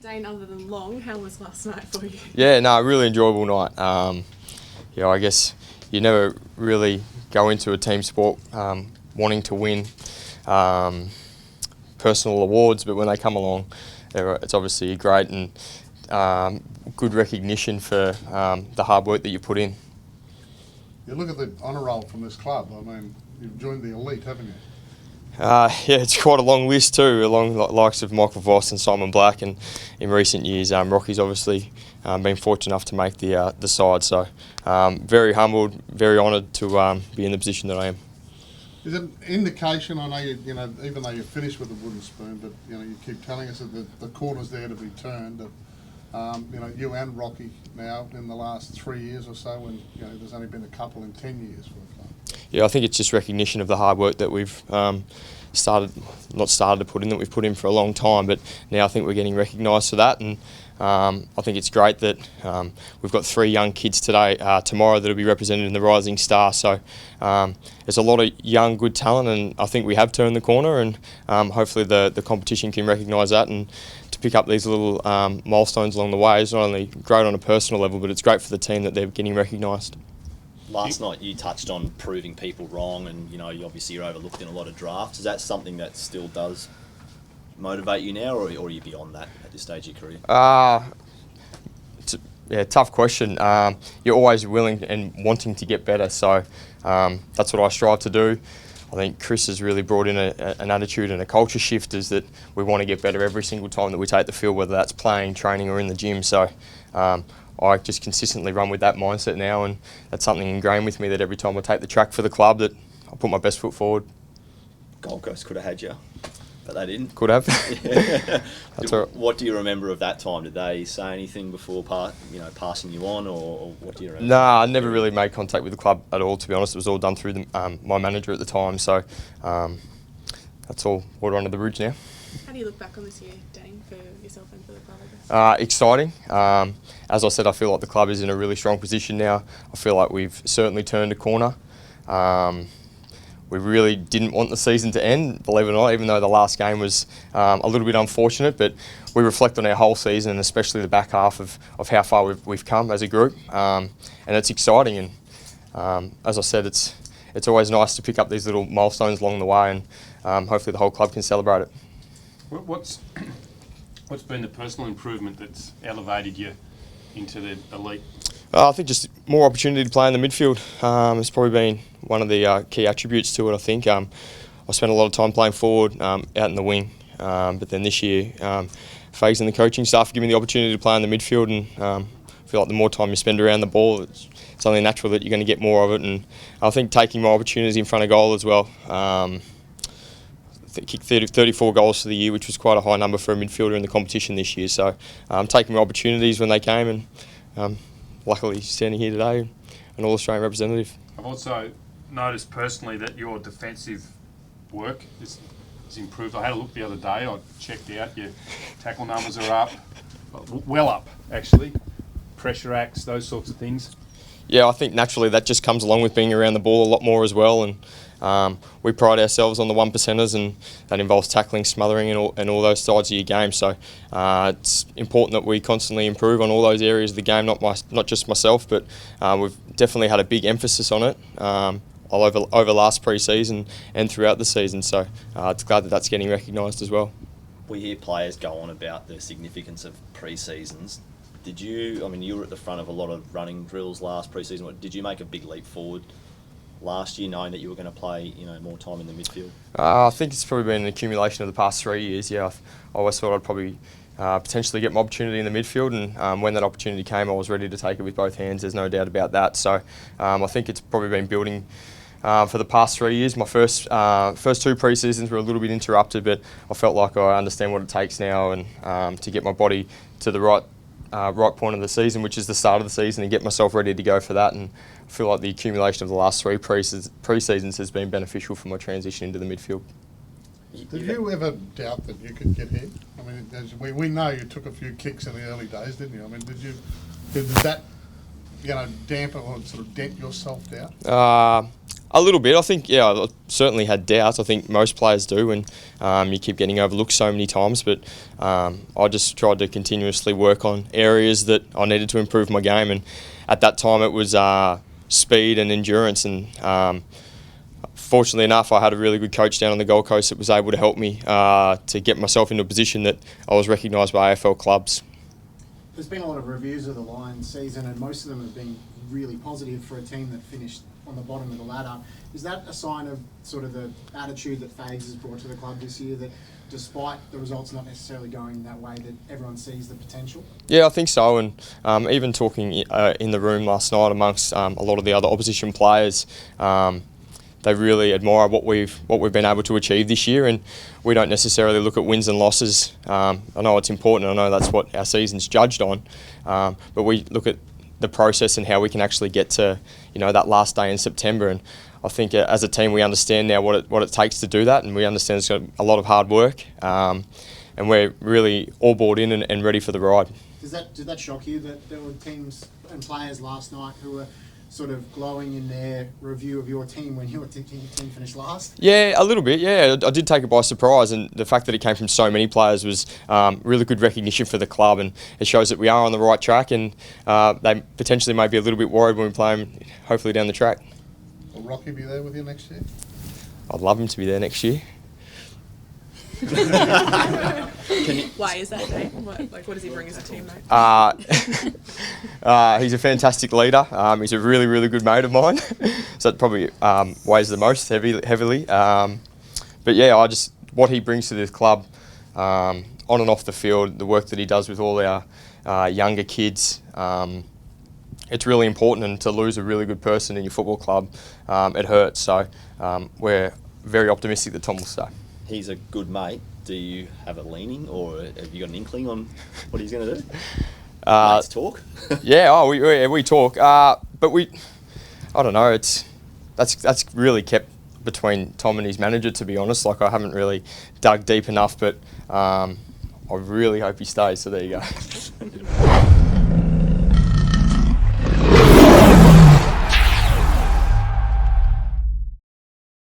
Dane, other than long, how was last night for you? Yeah, no, really enjoyable night. I guess you never really go into a team sport wanting to win personal awards, but when they come along, it's obviously great and good recognition for the hard work that you put in. You look at the honour roll from this club. I mean, you've joined the elite, haven't you? Yeah, it's quite a long list too, along the likes of Michael Voss and Simon Black, and in recent years, Rocky's obviously been fortunate enough to make the side. So, very humbled, very honoured to be in the position that I am. Is it an indication? I know you know, even though you're finished with the wooden spoon, but you keep telling us that the corner's there to be turned. That you and Rocky now in the last 3 years or so, when there's only been a couple in 10 years for the club. Yeah, I think it's just recognition of the hard work that we've that we've put in for a long time, but now I think we're getting recognised for that, and I think it's great that we've got 3 young kids tomorrow that will be represented in the Rising Star. So there's a lot of young, good talent, and I think we have turned the corner, and hopefully the competition can recognise that and to pick up these little milestones along the way. It's not only great on a personal level, but it's great for the team that they're getting recognised. Last night you touched on proving people wrong, and obviously you're overlooked in a lot of drafts. Is that something that still does motivate you now, or are you beyond that at this stage of your career? It's a tough question. You're always willing and wanting to get better, so that's what I strive to do. I think Chris has really brought in an attitude and a culture shift, is that we want to get better every single time that we take the field, whether that's playing, training or in the gym. So I just consistently run with that mindset now, and that's something ingrained with me, that every time I take the track for the club, that I put my best foot forward. Gold Coast could have had you, but they didn't. Could have. That's all right. What do you remember of that time? Did they say anything before passing you on, or what do you remember? Nah, I never really made contact with the club at all, to be honest. It was all done through my manager at the time, so that's all water under the bridge now. How do you look back on this year, Dane, for yourself and for the club, I guess? Exciting. As I said, I feel like the club is in a really strong position now. I feel like we've certainly turned a corner. We really didn't want the season to end, believe it or not, even though the last game was a little bit unfortunate, but we reflect on our whole season, and especially the back half of how far we've come as a group, and it's exciting. And as I said, it's always nice to pick up these little milestones along the way, and hopefully the whole club can celebrate it. What's been the personal improvement that's elevated you into the elite? I think just more opportunity to play in the midfield. It's probably been one of the key attributes to it, I think. I spent a lot of time playing forward, out in the wing, but then this year, Fags and the coaching staff give me the opportunity to play in the midfield, and I feel like the more time you spend around the ball, it's only natural that you're going to get more of it. And I think taking my opportunities in front of goal as well. Kicked 34 goals for the year, which was quite a high number for a midfielder in the competition this year. So taking my opportunities when they came, and luckily standing here today, an All-Australian representative. I've also noticed personally that your defensive work is improved. I had a look the other day. I checked out your tackle numbers are up, well up actually. Pressure acts, those sorts of things. Yeah, I think naturally that just comes along with being around the ball a lot more as well, and we pride ourselves on the 1%ers, and that involves tackling, smothering and all those sides of your game. So it's important that we constantly improve on all those areas of the game, not just myself, but we've definitely had a big emphasis on it over last pre-season and throughout the season. So it's glad that that's getting recognised as well. We hear players go on about the significance of pre-seasons. Did you, you were at the front of a lot of running drills last pre-season. Did you make a big leap forward last year, knowing that you were going to play, more time in the midfield? I think it's probably been an accumulation of the past 3 years. Yeah, I always thought I'd probably potentially get my opportunity in the midfield, and when that opportunity came, I was ready to take it with both hands. There's no doubt about that. So I think it's probably been building for the past 3 years. My first 2 pre-seasons were a little bit interrupted, but I felt like I understand what it takes now, and to get my body to the right point of the season, which is the start of the season, and get myself ready to go for that. And I feel like the accumulation of the last 3 pre-seasons has been beneficial for my transition into the midfield. Did you ever doubt that you could get here? We know you took a few kicks in the early days, didn't you? Did that dampen or sort of dent your self-doubt? A little bit. I think, yeah, I certainly had doubts. I think most players do when you keep getting overlooked so many times. But I just tried to continuously work on areas that I needed to improve my game. And at that time, it was speed and endurance. And fortunately enough, I had a really good coach down on the Gold Coast that was able to help me to get myself into a position that I was recognised by AFL clubs. There's been a lot of reviews of the Lions season, and most of them have been really positive for a team that finished on the bottom of the ladder. Is that a sign of sort of the attitude that Fags has brought to the club this year, that despite the results not necessarily going that way, that everyone sees the potential? Yeah, I think so. And even talking in the room last night amongst a lot of the other opposition players, they really admire what we've been able to achieve this year, and we don't necessarily look at wins and losses. I know it's important. I know that's what our season's judged on, but we look at the process and how we can actually get to that last day in September. And I think as a team we understand now what it takes to do that, and we understand it's got a lot of hard work, and we're really all bought in and ready for the ride. Did that shock you that there were teams and players last night who were sort of glowing in their review of your team when your team finished last? Yeah, a little bit, yeah. I did take it by surprise, and the fact that it came from so many players was really good recognition for the club, and it shows that we are on the right track, and they potentially may be a little bit worried when we play them, hopefully down the track. Will Rocky be there with you next year? I'd love him to be there next year. Why is that, Nate? What does he bring as a teammate? He's a fantastic leader. He's a really, really good mate of mine. So that probably weighs the most heavily. But yeah, what he brings to this club, on and off the field, the work that he does with all our younger kids, it's really important. And to lose a really good person in your football club, it hurts. So we're very optimistic that Tom will stay. He's a good mate. Do you have a leaning, or have you got an inkling on what he's going to do? Mates talk. Yeah, we talk, but I don't know. That's really kept between Tom and his manager, to be honest. Like, I haven't really dug deep enough, but I really hope he stays. So there you go.